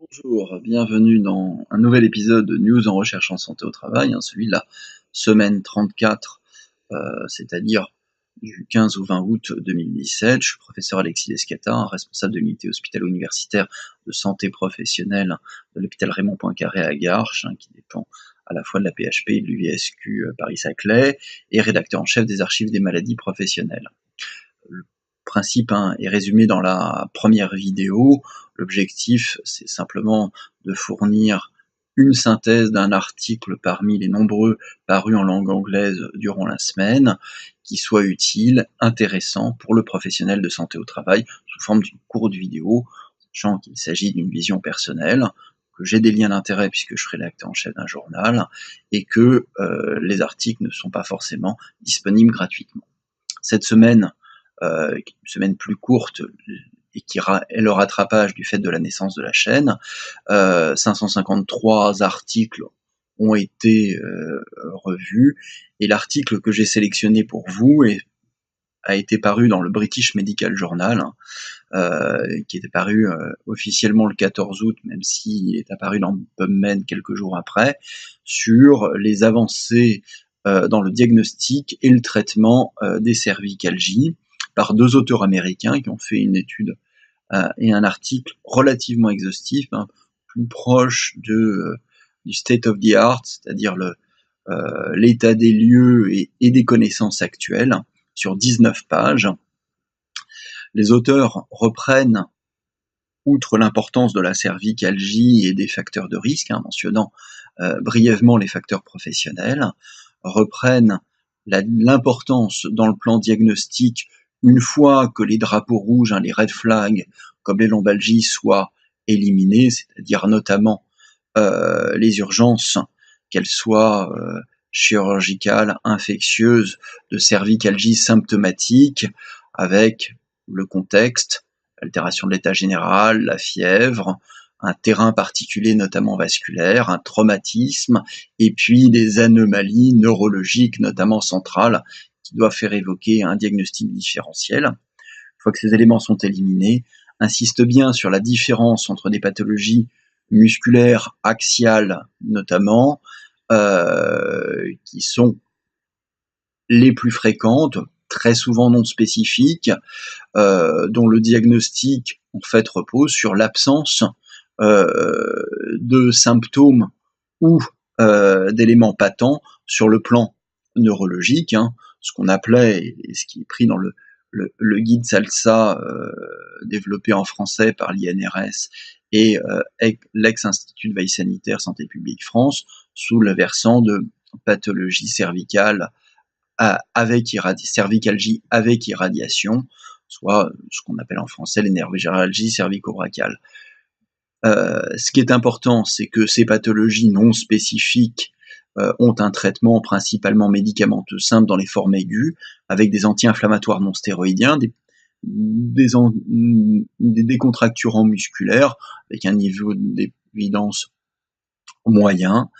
Bonjour, bienvenue dans un nouvel épisode de News en recherche en santé au travail, celui de la semaine 34, c'est-à-dire du 15 au 20 août 2017. Je suis professeur Alexis Descata, responsable de l'unité hospitalo-universitaire de santé professionnelle de l'hôpital Raymond Poincaré à Garches, qui dépend à la fois de la PHP et de l'UVSQ Paris-Saclay, et rédacteur en chef des archives des maladies professionnelles. Le principe est résumé dans la première vidéo. L'objectif, c'est simplement de fournir une synthèse d'un article parmi les nombreux parus en langue anglaise durant la semaine, qui soit utile, intéressant pour le professionnel de santé au travail, sous forme d'une courte vidéo, sachant qu'il s'agit d'une vision personnelle, que j'ai des liens d'intérêt puisque je suis rédacteur en chef d'un journal, et que les articles ne sont pas forcément disponibles gratuitement. Cette semaine, une semaine plus courte et qui est le rattrapage du fait de la naissance de la chaîne. 553 articles ont été revus, et l'article que j'ai sélectionné pour vous a été paru dans le British Medical Journal, qui était paru officiellement le 14 août, même s'il est apparu dans PubMed quelques jours après, sur les avancées dans le diagnostic et le traitement des cervicalgies, par deux auteurs américains qui ont fait une étude et un article relativement exhaustif, plus proche du state of the art, c'est-à-dire l'état des lieux et des connaissances actuelles, sur 19 pages. Les auteurs reprennent, outre l'importance de la cervicalgie et des facteurs de risque, mentionnant brièvement les facteurs professionnels, reprennent l'importance dans le plan diagnostic, une fois que les drapeaux rouges, les red flags, comme les lombalgies, soient éliminés, c'est-à-dire notamment les urgences, qu'elles soient chirurgicales, infectieuses, de cervicalgie symptomatique, avec le contexte, l'altération de l'état général, la fièvre, un terrain particulier notamment vasculaire, un traumatisme, et puis des anomalies neurologiques, notamment centrales, qui doivent faire évoquer un diagnostic différentiel. Une fois que ces éléments sont éliminés, insiste bien sur la différence entre des pathologies musculaires, axiales notamment, qui sont les plus fréquentes, très souvent non spécifiques, dont le diagnostic en fait repose sur l'absence de symptômes ou d'éléments patents sur le plan neurologique, ce qu'on appelait, et ce qui est pris dans le guide SALSA développé en français par l'INRS et l'ex-Institut de veille sanitaire Santé publique France, sous le versant de pathologie cervicale cervicalgie avec irradiation, soit ce qu'on appelle en français les névralgies cervico-brachiales. Ce qui est important, c'est que ces pathologies non spécifiques ont un traitement principalement médicamenteux simple dans les formes aiguës, avec des anti-inflammatoires non stéroïdiens, des décontracturants musculaires, avec un niveau d'évidence moyen.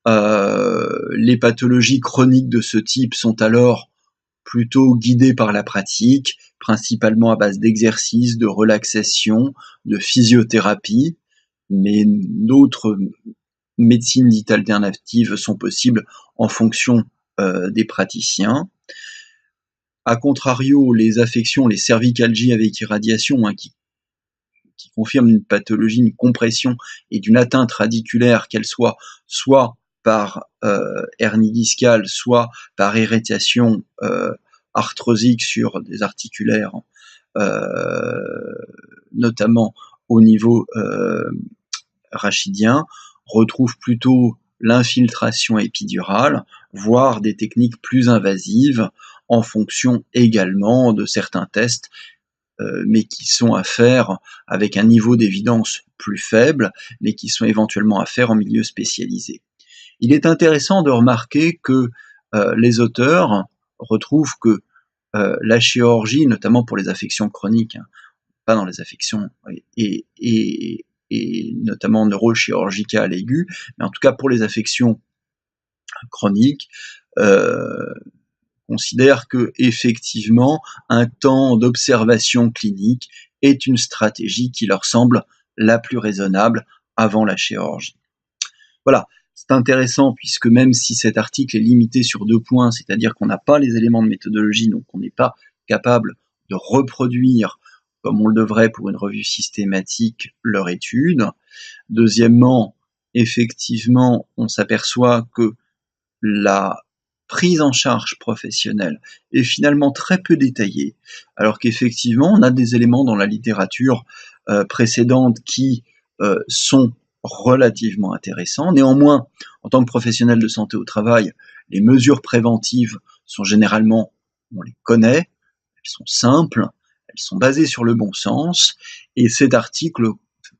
Les pathologies chroniques de ce type sont alors plutôt guidées par la pratique, principalement à base d'exercices, de relaxation, de physiothérapie, mais d'autres médecines dites alternatives sont possibles en fonction des praticiens. A contrario, les affections, les cervicalgies avec irradiation, qui confirment une pathologie, une compression et d'une atteinte radiculaire, qu'elle soit par hernie discale, soit par irritation arthrosique sur des articulaires, notamment au niveau rachidien, retrouvent plutôt l'infiltration épidurale, voire des techniques plus invasives, en fonction également de certains tests, mais qui sont à faire avec un niveau d'évidence plus faible, mais qui sont éventuellement à faire en milieu spécialisé. Il est intéressant de remarquer que les auteurs retrouvent que la chirurgie, notamment pour les affections chroniques, pas dans les affections, et notamment neurochirurgicales aiguës, mais en tout cas pour les affections chroniques, considère que effectivement un temps d'observation clinique est une stratégie qui leur semble la plus raisonnable avant la chirurgie. Voilà, c'est intéressant puisque même si cet article est limité sur 2 points, c'est-à-dire qu'on n'a pas les éléments de méthodologie, donc on n'est pas capable de reproduire, comme on le devrait pour une revue systématique, leur étude. Deuxièmement, effectivement, on s'aperçoit que la prise en charge professionnelle est finalement très peu détaillée, alors qu'effectivement, on a des éléments dans la littérature précédente qui sont relativement intéressants. Néanmoins, en tant que professionnel de santé au travail, les mesures préventives sont généralement, on les connaît, elles sont simples, elles sont basées sur le bon sens, et cet article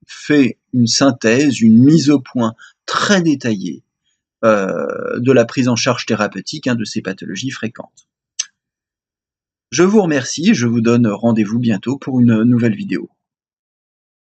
fait une synthèse, une mise au point très détaillée de la prise en charge thérapeutique de ces pathologies fréquentes. Je vous remercie et je vous donne rendez-vous bientôt pour une nouvelle vidéo.